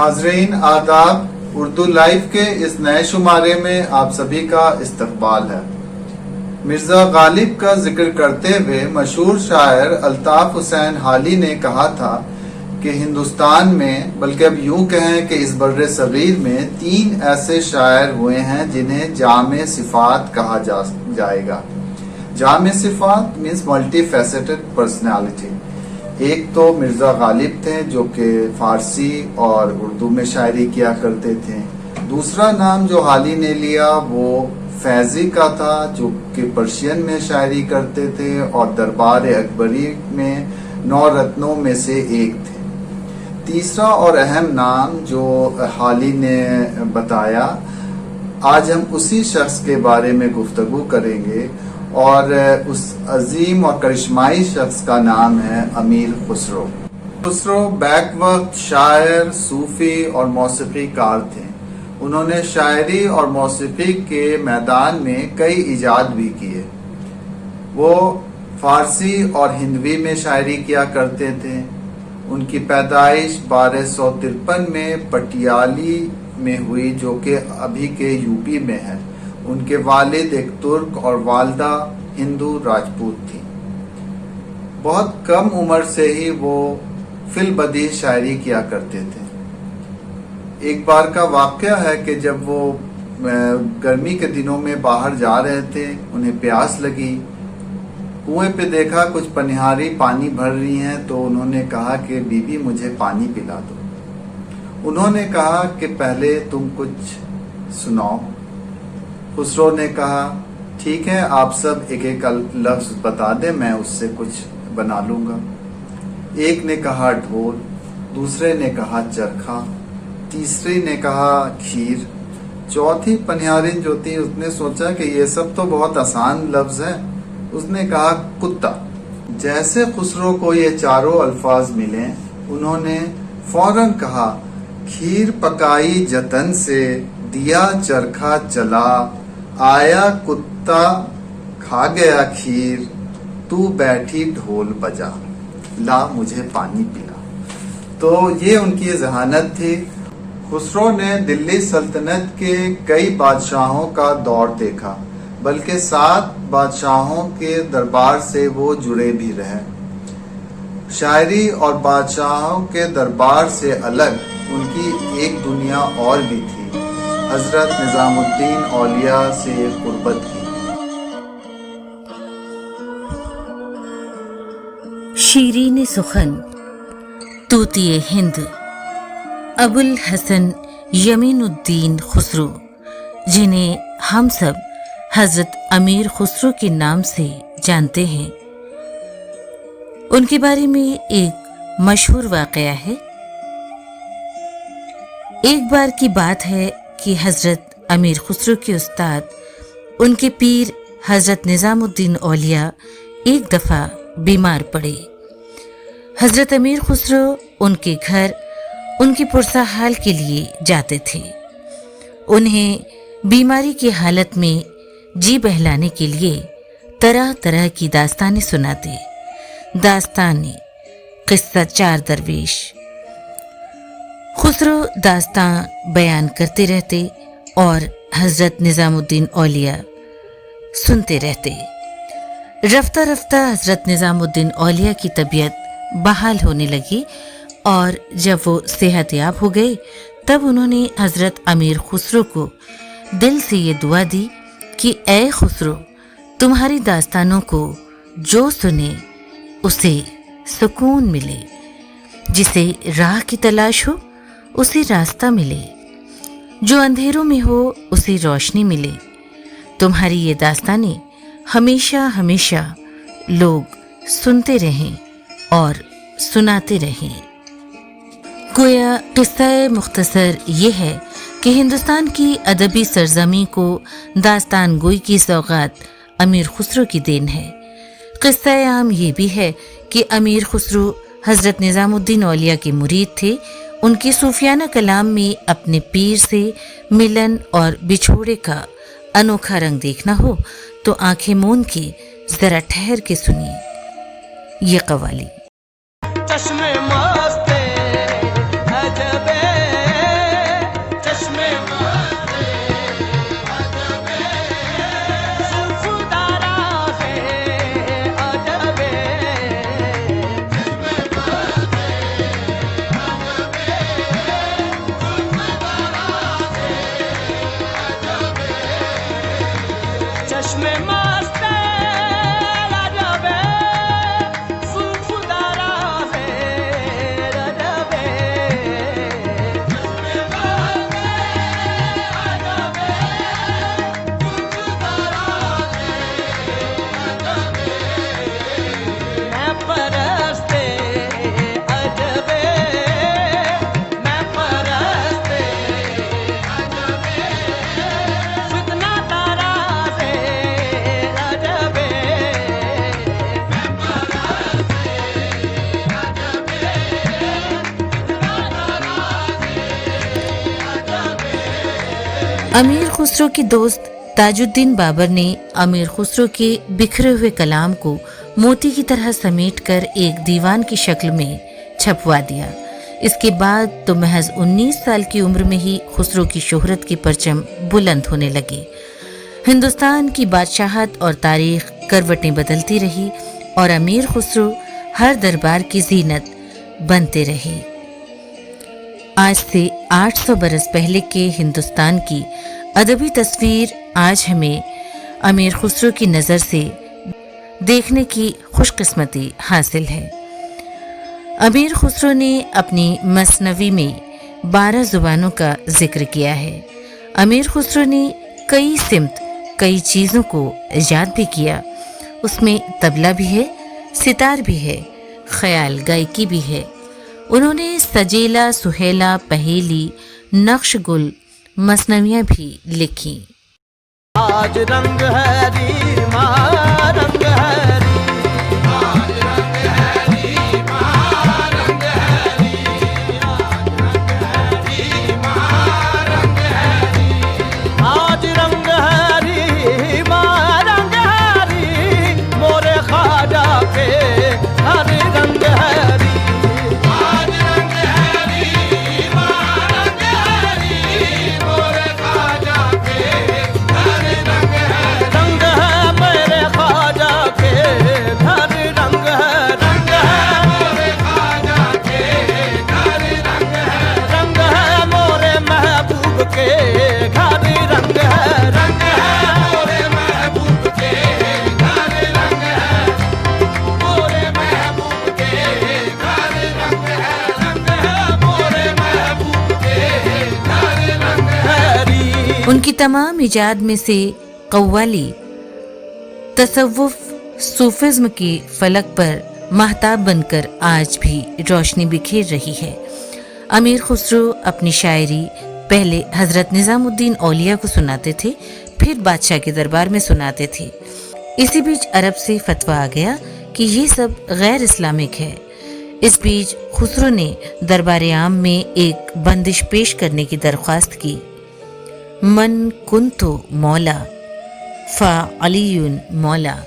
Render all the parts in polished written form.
नाजरीन आदाब, उर्दू लाइव के इस नए शुमारे में आप सभी का इस्तकबाल है। मिर्जा गालिब का जिक्र करते हुए मशहूर शायर अल्ताफ हुसैन हाली ने कहा था कि हिंदुस्तान में, बल्कि अब यूं कहें कि इस बर्रे सगीर में 3 ऐसे शायर हुए हैं जिन्हें जामे सिफात कहा जाएगा। जामे सिफात मीन्स मल्टी फैसेटेड पर्सनैलिटी। एक तो मिर्जा गालिब थे जो कि फारसी और उर्दू में शायरी किया करते थे। दूसरा नाम जो हाली ने लिया वो फैजी का था जो कि पर्शियन में शायरी करते थे और दरबार अकबरी में 9 रत्नों में से एक थे। तीसरा और अहम नाम जो हाली ने बताया, आज हम उसी शख्स के बारे में गुफ्तगू करेंगे और उस अजीम और करिश्माई शख्स का नाम है अमीर खुसरो। खुसरो बैक वक्त शायर, सूफी और मौसीकी कार थे। उन्होंने शायरी और मौसीकी के मैदान में कई इजाद भी किए। वो फारसी और हिंदवी में शायरी किया करते थे। उनकी पैदाइश 1253 में पटियाली में हुई जो कि अभी के यूपी में है। उनके वालिद एक तुर्क और वालदा हिंदू राजपूत थी। बहुत कम उम्र से ही वो फिलबदी शायरी किया करते थे। एक बार का वाक़या है कि जब वो गर्मी के दिनों में बाहर जा रहे थे, उन्हें प्यास लगी। कुएं पे देखा कुछ पनिहारी पानी भर रही हैं, तो उन्होंने कहा कि बीबी मुझे पानी पिला दो। उन्होंने कहा कि पहले तुम कुछ सुनाओ। खुसरो ने कहा ठीक है, आप सब एक एक लफ्ज बता दें, मैं उससे कुछ बना लूंगा। एक ने कहा ढोल, दूसरे ने कहा चरखा, तीसरे ने कहा खीर, चौथी पनिहारिन जो थी उसने सोचा कि ये सब तो बहुत आसान लफ्ज है। उसने कहा कुत्ता। जैसे खुसरो को ये चारों अल्फाज मिले, उन्होंने फौरन कहा खीर पकाई जतन से, दिया चरखा चला, आया कुत्ता खा गया खीर, तू बैठी ढोल बजा, ला मुझे पानी पिला। तो ये उनकी जहानत थी। खुसरो ने दिल्ली सल्तनत के कई बादशाहों का दौर देखा, बल्कि 7 बादशाहों के दरबार से वो जुड़े भी रहे। शायरी और बादशाहों के दरबार से अलग उनकी एक दुनिया और भी थी, हजरत निजामुद्दीन औलिया से कुर्बत की। शीरीन सुखन तूतिए हिंद अबुल हसन यमीनुद्दीन खुसरो, जिन्हें हम सब हजरत अमीर खुसरो के नाम से जानते हैं। उनके बारे में एक मशहूर वाक़या है। एक बार की बात है कि हजरत अमीर खुसरो के उस्ताद, उनके पीर हजरत निजामुद्दीन औलिया एक दफ़ा बीमार पड़े। हजरत अमीर खुसरो उनके घर उनकी पुरसा हाल के लिए जाते थे। उन्हें बीमारी की हालत में जी बहलाने के लिए तरह तरह की दास्तानें सुनाते। दास्तानें किस्सा 4 दरवेश। खुसरो दास्तां बयान करते रहते और हजरत निजामुद्दीन औलिया सुनते रहते। रफ्ता रफ्ता हजरत निजामुद्दीन औलिया की तबीयत बहाल होने लगी और जब वो सेहतयाब हो गए, तब उन्होंने हजरत अमीर खुसरो को दिल से ये दुआ दी कि ए खुसरो, तुम्हारी दास्तानों को जो सुने उसे सुकून मिले, जिसे राह की तलाश हो उसे रास्ता मिले, जो अंधेरों में हो उसे रोशनी मिले। तुम्हारी ये दास्तानें हमेशा हमेशा लोग सुनते रहें और सुनाते रहें। गोया किस्सा मुख्तसर ये है कि हिंदुस्तान की अदबी सरजमी को दास्तान गोई की सौगात अमीर खुसरो की देन है। किस्सा आम ये भी है कि अमीर खुसरो हजरत निजामुद्दीन औलिया के मुरीद थे। उनके सूफियाना कलाम में अपने पीर से मिलन और बिछोड़े का अनोखा रंग देखना हो तो आंखें मूंद के जरा ठहर के सुनिए ये कवाली। चश्मे मस्ते अजबे अमीर खुसरो के दोस्त ताजुद्दीन बाबर ने अमीर खुसरो के बिखरे हुए कलाम को मोती की तरह समेटकर एक दीवान की शक्ल में छपवा दिया। इसके बाद तो महज 19 साल की उम्र में ही खुसरो की शोहरत के परचम बुलंद होने लगे। हिंदुस्तान की बादशाहत और तारीख करवटें बदलती रही और अमीर खुसरो हर दरबार की जीनत बनते रहे। आज से 800 बरस पहले के हिंदुस्तान की अदबी तस्वीर आज हमें अमीर खुसरो की नज़र से देखने की खुशकिस्मती हासिल है। अमीर खुसरो ने अपनी मसनवी में 12 ज़ुबानों का जिक्र किया है। अमीर खुसरो ने कई सिमत, कई चीज़ों को याद भी किया। उसमें तबला भी है, सितार भी है, ख्याल गायकी भी है। उन्होंने सजेला, सुहेला, पहेली, नक्श गुल, मसनवियाँ भी लिखी। आज रंग है री माँ रंग है री, आज रंग है री माँ रंग है री, आज रंग है री माँ रंग है री, मोरे ख्वाजा के हर रंग है री, आज रंग है री माँ रंग है री, मोरे ख्वाजा के रंग है मेरे ख्वाजा के घर रंग है, रंग है मोरे ख्वाजा के घर रंग है, रंग है मोरे महबूब के घर रंग है, रंग है मोरे महबूब के घर रंग है, मोरे महबूब के घर रंग है, रंग है मोरे महबूब के घर रंग है। उनकी तमाम इजाद में से कव्वाली तसव्वुफ सूफिज्म के फलक पर महताब बनकर आज भी रोशनी बिखेर रही है। अमीर खुसरो अपनी शायरी पहले हजरत निजामुद्दीन औलिया को सुनाते थे, फिर बादशाह के दरबार में सुनाते थे। इसी बीच अरब से फतवा आ गया कि ये सब गैर इस्लामिक है। इस बीच खुसरो ने दरबार आम में एक बंदिश पेश करने की दरख्वास्त की। मन कुंतु मौला फा अलीयुन मौला।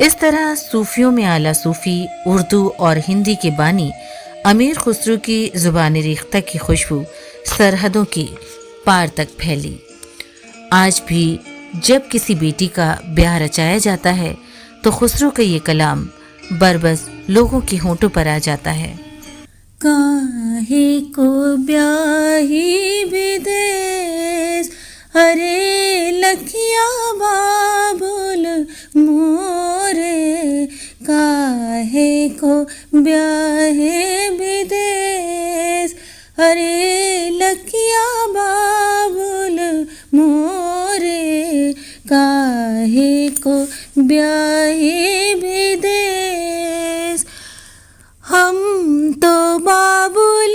इस तरह सूफियों में आला सूफी, उर्दू और हिंदी के बानी अमीर खुसरो की ज़ुबान रेख्ता की खुशबू सरहदों के पार तक फैली। आज भी जब किसी बेटी का ब्याह रचाया जाता है तो खुसरो का ये कलाम बरबस लोगों के होंठों पर आ जाता है। काहे को ब्याही विदेश, अरे लखिया बाबुल मोरे, काहे को ब्याहे विदेश, अरे लखिया बाबुल मोरे, काहे को ब्याहे विदेश। हम तो बाबुल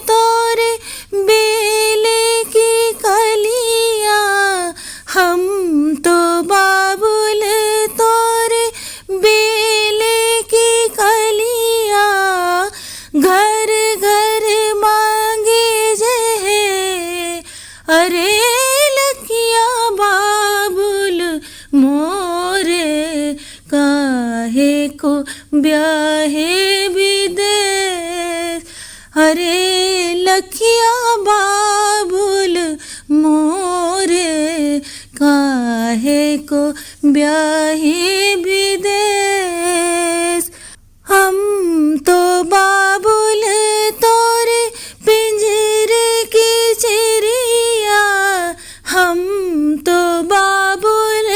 तोरे बेले की कलियां, हम तो बाबुल विदेश। अरे लखिया बाबुल मोरे काहे को ब्याही विदेश। हम तो बाबुल तोरे पिंजरे की चिड़िया, हम तो बाबुल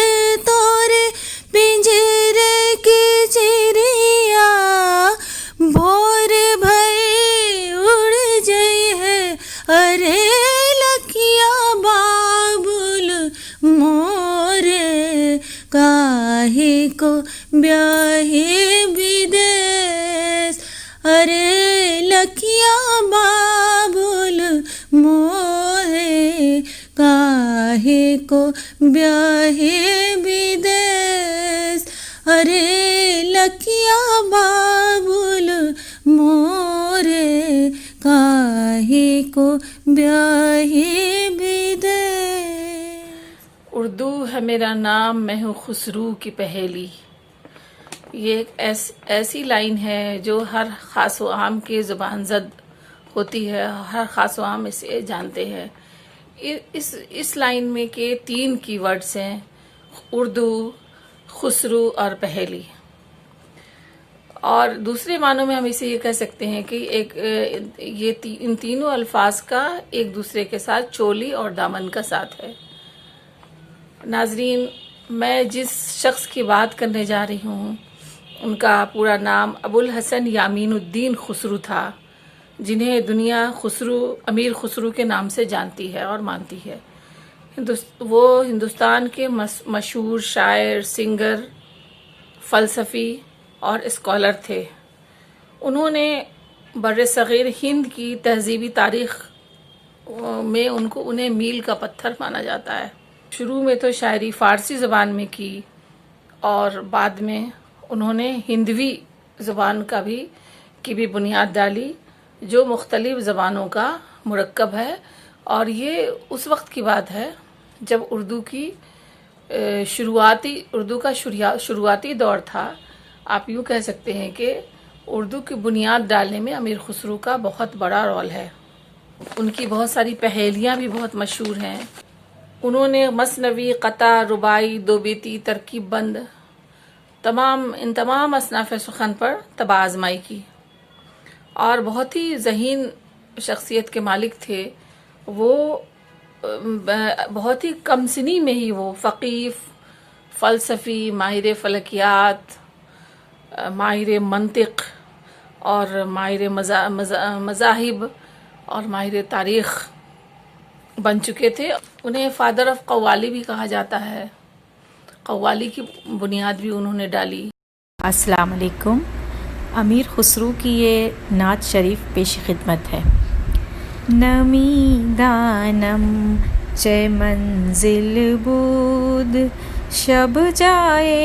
तोरे पिंजरे की चिड़िया। भोर भई उड़ जई है, अरे लखिया बाबुल मोरे काहे को ब्याही विदेश। अरे लखिया बाबुल मोरे काहे को ब्याही विदेश। अरे लखिया बाबुल मोरे काहे को ब्याही विदेश। उर्दू है मेरा नाम, मैं हूँ खुसरू की पहेली। ये एक ऐसी लाइन है जो हर ख़ास व आम की ज़ुबान ज़द होती है, हर ख़ास व आम इसे जानते हैं। इस लाइन में के 3 कीवर्ड्स हैं, उर्दू, खुसरू और पहेली। और दूसरे मानों में हम इसे ये कह सकते हैं कि इन तीनों अल्फाज का एक दूसरे के साथ चोली और दामन का साथ है। नाजरीन, मैं जिस शख्स की बात करने जा रही हूँ उनका पूरा नाम अबुल हसन यामीनुद्दीन खुसरू था, जिन्हें दुनिया अमीर खुसरू के नाम से जानती है और मानती है। वो हिंदुस्तान के मशहूर शायर, सिंगर, फ़लसफ़ी और स्कॉलर थे। उन्होंने बर्र-ए-सग़ीर हिंद की तहज़ीबी तारीख़ में उन्हें मील का पत्थर माना जाता है। शुरू में तो शायरी फ़ारसी ज़बान में की और बाद में उन्होंने हिंदवी ज़बान की भी बुनियाद डाली, जो मुख्तलिफ़ ज़बानों का मुरक्कब है। और ये उस वक्त की बात है जब उर्दू का शुरुआती दौर था। आप यूँ कह सकते हैं कि उर्दू की बुनियाद डालने में अमीर खुसरू का बहुत बड़ा रोल है। उनकी बहुत सारी पहेलियाँ भी बहुत मशहूर हैं। उन्होंने मसनवी, क़ता, रुबाई, दोबीती, तरकीब बंद इन तमाम असनाफ़ सुख़न पर तबाह आज़माई की और बहुत ही ज़हीन शख्सियत के मालिक थे। वो बहुत ही कम सिनी में ही वो फ़क़ीह, फ़लसफ़ी, माहिर फ़लकियात, माहिर मंतिक़ और माहिर मज़ाहिब और माहिर तारीख़ बन चुके थे। उन्हें फादर ऑफ कव्वाली भी कहा जाता है। कव्वाली की बुनियाद भी उन्होंने डाली। अस्सलाम वालेकुम। अमीर खुसरू की ये नात शरीफ पेश खिदमत है। नमी दानम चे मंजिल बूद शब जाए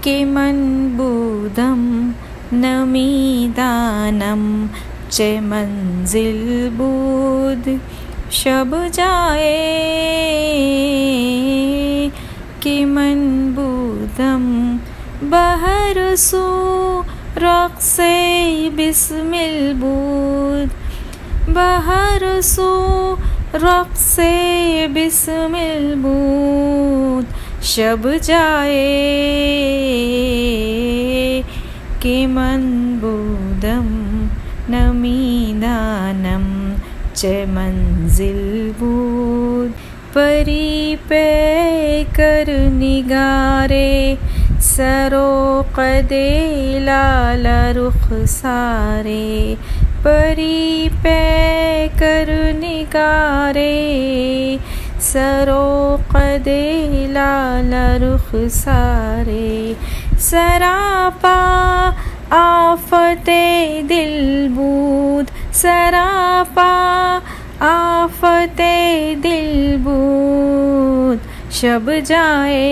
कि मन बूदम नमी दानम चे मंजिल बूद शब जाए कि मन बूदम बहर सू रक़्से बिस्मिल बूद बहर सू रक़्से बिस्मिल बूद शब जाए कि मन बूदम नमी दानम चे मंजिल बूद परी पे कर निगारे सरो कदे लाल रुख सारे परी पे कर निगारे सरो कदे लाल रुख सारे सरापा आफते दिल बूद सरापा आफते दिल बूद शब जाए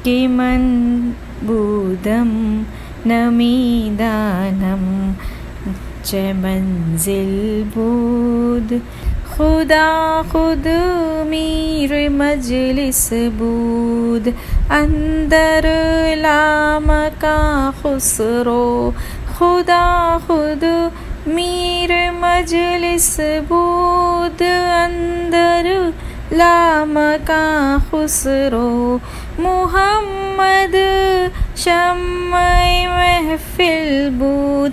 कि मन बूदम नमी दानम चे मंजिल बूद खुदा खुद मीर मजलिस बूद अंदर लामका खुसरो खुदा खुद मीर मजलिस बूद अंदर लामका खुसरो मुहम्मद शम्मे महफिल बूद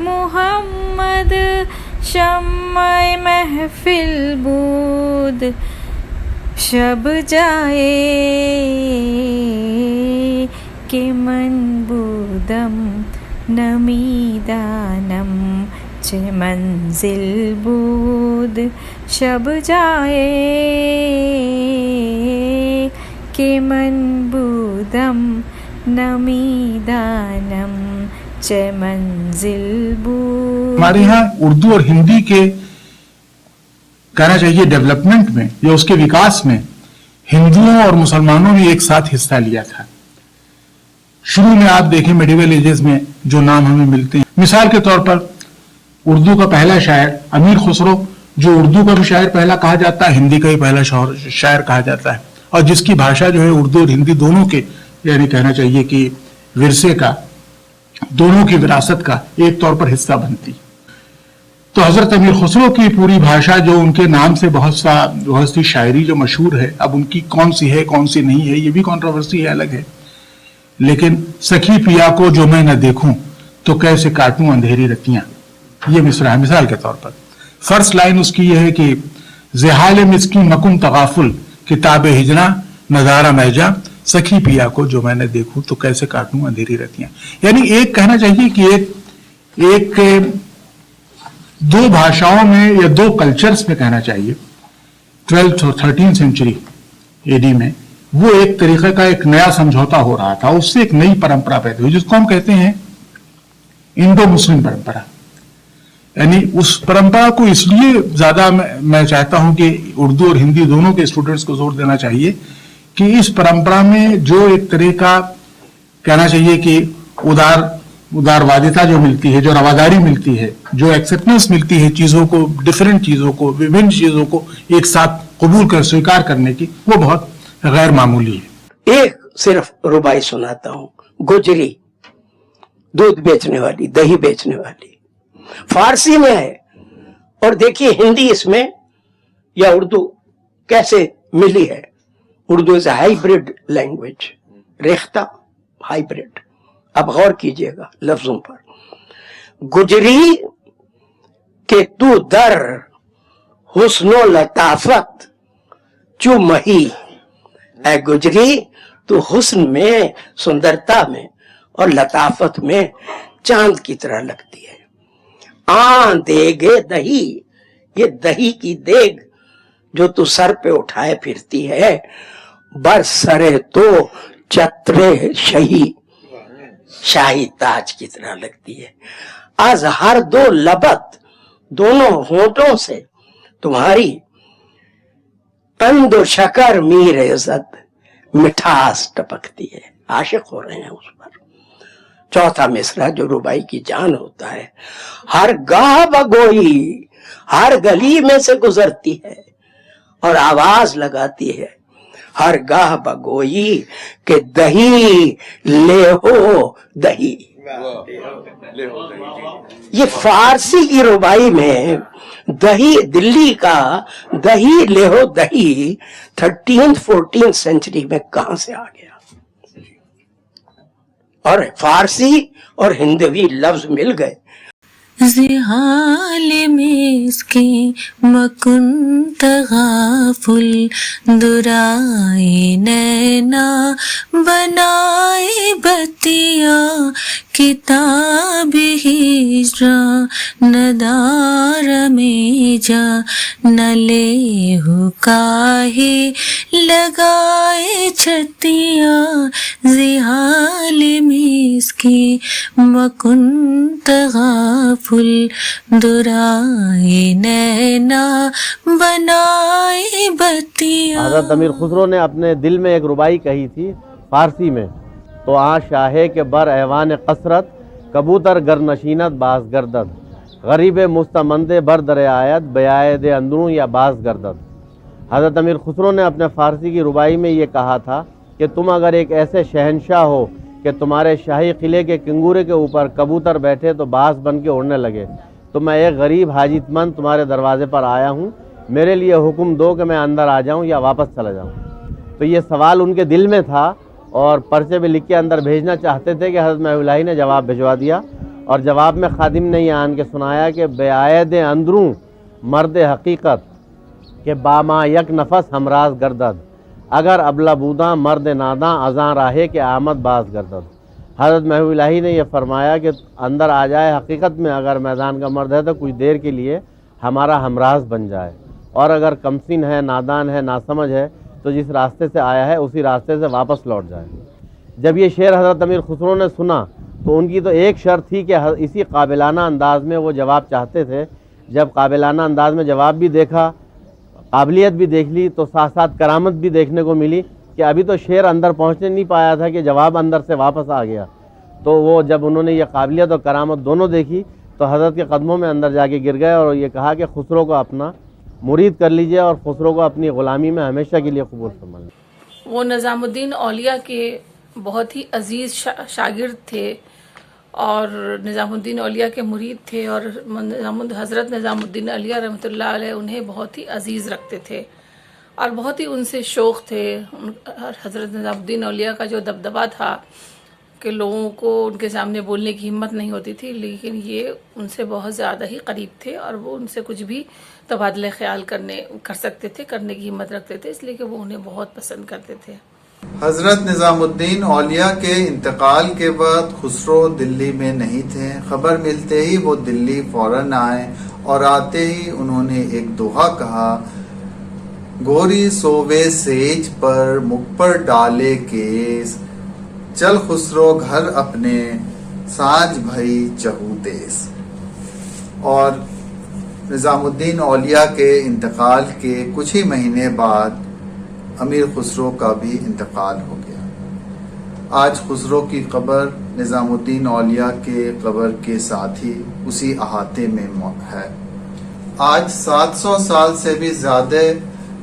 मुहम्मद शम्मे महफिल बूद शब जाए के मन बूदम नमीदानम च मंजिल बूद शब जाए के मन बूदम नमीदानम च मंजिल बूद। हमारे यहाँ उर्दू और हिंदी के कहना चाहिए डेवलपमेंट में या उसके विकास में हिंदुओं और मुसलमानों ने एक साथ हिस्सा लिया था। शुरू में आप देखें मेडिवल एजेस में जो नाम हमें मिलते हैं, मिसाल के तौर पर उर्दू का पहला शायर अमीर खुसरो, जो उर्दू का भी शायर पहला कहा जाता है, हिंदी का भी पहला शायर कहा जाता है, और जिसकी भाषा जो है उर्दू और हिंदी दोनों के यानी कहना चाहिए कि विरसे का, दोनों की विरासत का एक तौर पर हिस्सा बनती। तो हजरत अमीर खुसरो की पूरी भाषा जो उनके नाम से बहुत सी शायरी जो मशहूर है, अब उनकी कौन सी है कौन सी नहीं है ये भी कंट्रोवर्सी है, अलग है। लेकिन सखी पिया को जो मैं न देखूं तो कैसे काटूं अंधेरी रतियां, ये मिसरा है। मिसाल के तौर पर फर्स्ट लाइन उसकी यह है कि ज़ेहाल मिस्की मकुम तगाफुल किताब हिजना नजारा मैजा सखी पिया को जो मैंने देखूं तो कैसे काटूं अंधेरी रतियां। यानी एक कहना चाहिए कि एक दो भाषाओं में या दो कल्चर्स में कहना चाहिए 12th और 13th सेंचुरी एडी में वो एक तरीके का एक नया समझौता हो रहा था, उससे एक नई परंपरा पैदा हुई जिसको हम कहते हैं इंडो मुस्लिम परंपरा। यानी उस परंपरा को इसलिए ज्यादा मैं चाहता हूं कि उर्दू और हिंदी दोनों के स्टूडेंट्स को जोर देना चाहिए कि इस परंपरा में जो एक तरह का कहना चाहिए कि उदारवादिता जो मिलती है, जो रवादारी मिलती है, जो एक्सेप्टेंस मिलती है चीजों को, डिफरेंट चीजों को, विभिन्न चीजों को एक साथ कबूल कर स्वीकार करने की, वो बहुत गैर मामूली है। एक सिर्फ रुबाई सुनाता हूं, गुजरी, दूध बेचने वाली, दही बेचने वाली, फारसी में है। और देखिए हिंदी इसमें या उर्दू कैसे मिली है। Urdu is hybrid language, Rekhta hybrid. अब गौर कीजिएगा लफ्जों पर। गुजरी के तू दर हुस्नो लताफत चू मही, ऐ गुजरी तू हुस्न में, सुंदरता में और लताफत में चांद की तरह लगती है। देगे दही, ये दही की देग जो तू सर पे उठाए फिरती है, बरसरे तो चत्रे शही, शाही ताज की तरह लगती है। आज हर दो लबत, दोनों होठों से तुम्हारी तंदो शकर मीर इज्जत मिठास टपकती है। आशिक हो रहे हैं उस पर। चौथा मिसरा जो रुबाई की जान होता है, हर गाह बगोई हर गली में से गुजरती है और आवाज लगाती है, हर गाह बगोई के दही ले हो दही। ये फारसी की रुबाई में दही, दिल्ली का दही ले हो दही 13th 14th सेंचुरी में कहां से आ गया। और फारसी और हिंदवी लफ्ज मिल गए। ज़िहाल मिस्के मकुन तगाफुल दुराए नैना बनाए बतिया किताब हिजरा नदार में जा न ले हुकाहे लगाए छतिया ज़िहाल मिस्के मकुन तगाफुल दुराए नैना बनाए बतिया। हज़रत अमीर खुसरो ने अपने दिल में एक रुबाई कही थी फारसी में, तो शाहे के बर ऐवान कसरत कबूतर गर नशीनत बास गर्दद, गरीब मुस्तमंदे बर दर आयत बयाद अंदरू या बास गर्दद। हज़रत अमीर खुसरो ने अपने फ़ारसी की रुबाई में ये कहा था कि तुम अगर एक ऐसे शहनशाह हो कि तुम्हारे शाही किले के किंगूरे के ऊपर कबूतर बैठे तो बास बन के उड़ने लगे, तो मैं एक गरीब हाजितमंद तुम्हारे दरवाजे पर आया हूँ, मेरे लिए हुक्म दो कि मैं अंदर आ जाऊँ या वापस चला जाऊँ। तो ये सवाल उनके दिल में था और पर्चे में लिख के अंदर भेजना चाहते थे कि हज़रत महबूब ने जवाब भिजवा दिया और जवाब में खादिम ने ये आन के सुनाया कि बेआयद अंदरू मर्द हकीकत के बामा यक नफस हमराज गर्दद, अगर अबला बूदा मर्द नादा अज़ां राहे के आमद बाज गर्दद। हज़रत महबूब ने यह फरमाया कि अंदर आ जाए, हकीकत में अगर मैदान का मर्द है तो कुछ देर के लिए हमारा हमराज बन जाए, और अगर कमसिन है, नादान है, नासमझ है तो जिस रास्ते से आया है उसी रास्ते से वापस लौट जाए। जब ये शेर हज़रत अमीर खुसरो ने सुना तो उनकी तो एक शर्त थी कि इसी काबिलाना अंदाज में वो जवाब चाहते थे। जब काबिलाना अंदाज में जवाब भी देखा, काबिलियत भी देख ली, तो साथ साथ करामत भी देखने को मिली कि अभी तो शेर अंदर पहुंचने नहीं पाया था कि जवाब अंदर से वापस आ गया। तो वो जब उन्होंने ये काबिलियत और करामत दोनों देखी तो हज़रत के कदमों में अंदर जाके गिर गए और ये कहा कि खुसरो को अपना मुरीद कर लीजिए और खुसरो को अपनी ग़ुलामी में हमेशा के लिए कबूल फरमा लीजिए। वो निज़ामुद्दीन औलिया के बहुत ही अजीज़ शागिर्द थे और निज़ामुद्दीन औलिया के मुरीद थे और हज़रत निज़ामुद्दीन औलिया रहमतुल्लाह अलैह उन्हें बहुत ही अजीज़ रखते थे और बहुत ही उनसे शौक़ थे। हज़रत निज़ामुद्दीन औलिया का जो दबदबा था कि लोगों को उनके सामने बोलने की हिम्मत नहीं होती थी, लेकिन ये उनसे बहुत ज़्यादा ही करीब थे और वो उनसे कुछ भी तबादले ख्याल कर सकते थे, करने की हिम्मत रखते थे, इसलिए कि वो उन्हें बहुत पसंद करते थे। हजरत निजामुद्दीन औलिया के इंतकाल के वक्त खुसरो दिल्ली में नहीं थे। खबर मिलते ही वो दिल्ली फौरन आए और आते ही उन्होंने एक दोहा कहा, गोरी सोवे सेज पर मुख पर डाले केस, चल खुसरो घर अपने साज भई चहूतेस। और निजामुद्दीन औलिया के इंतकाल के कुछ ही महीने बाद अमीर खुसरो का भी इंतकाल हो गया। आज खुसरो की कब्र निजामुद्दीन औलिया के कब्र के साथ ही उसी अहाते में है। आज 700 साल से भी ज्यादा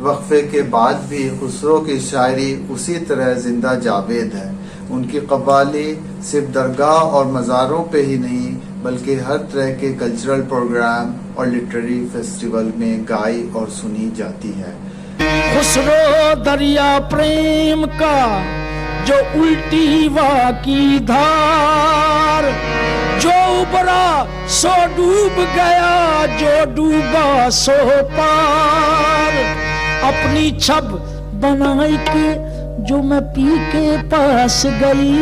वक्फे के बाद भी खुसरो की शायरी उसी तरह जिंदा जावेद है। उनकी कव्वाली सिर्फ दरगाह और मज़ारों पे ही नहीं बल्कि हर तरह के कल्चरल प्रोग्राम और लिटरेरी फेस्टिवल में गाई और सुनी जाती है। खुसरो दरिया प्रेम का जो उल्टी वा की धार, जो उबरा सो डूब गया, जो डूबा सो पार। अपनी छब बनाई के जो मैं पी के पास गई,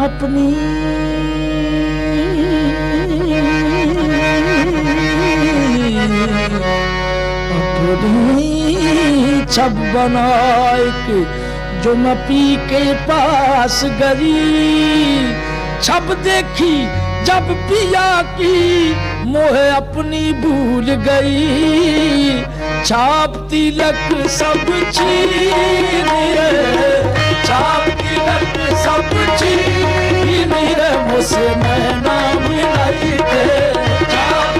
अपनी छब बनाए के जो मैं पी के पास गई। छब देखी जब पिया की मोहे अपनी भूल गई। छाप तिलक सब छीन रे, छाप तिलक सब छीन रे, मुझसे नैना मिलाई थे। छाप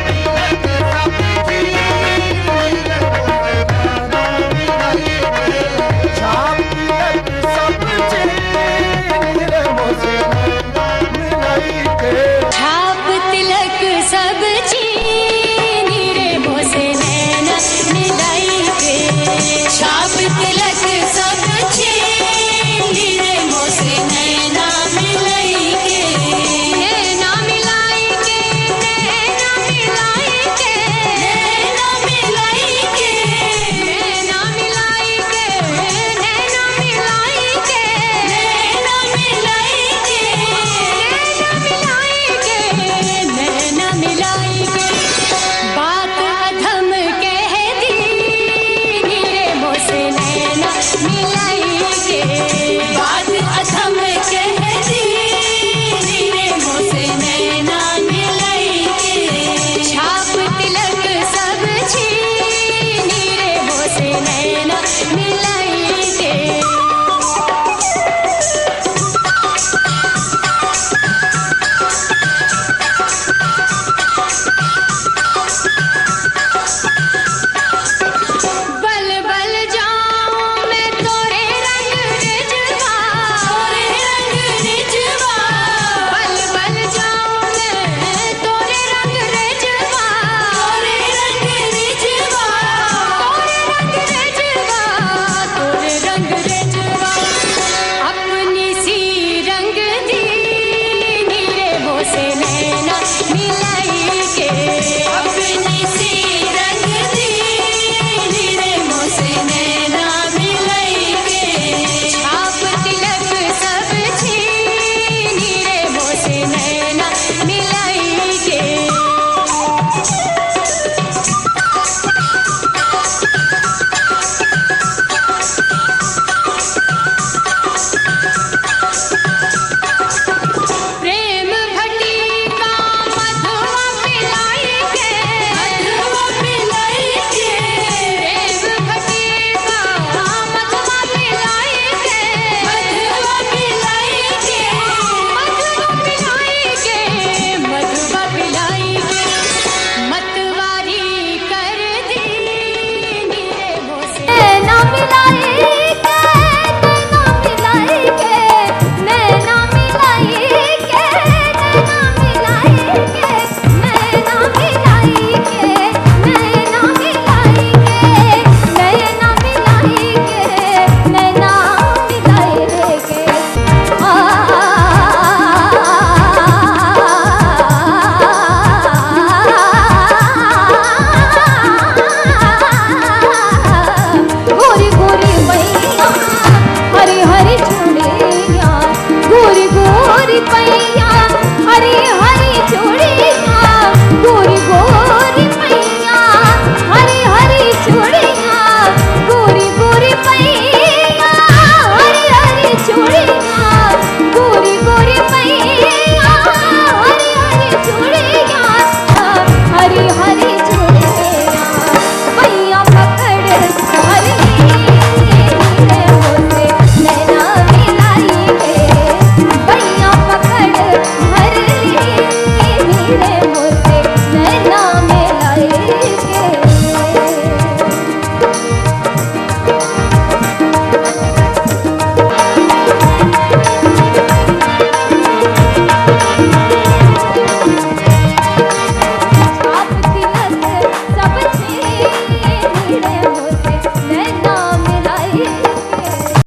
तिलक सब छीन छाप तिलक सब छीन रे, मोसे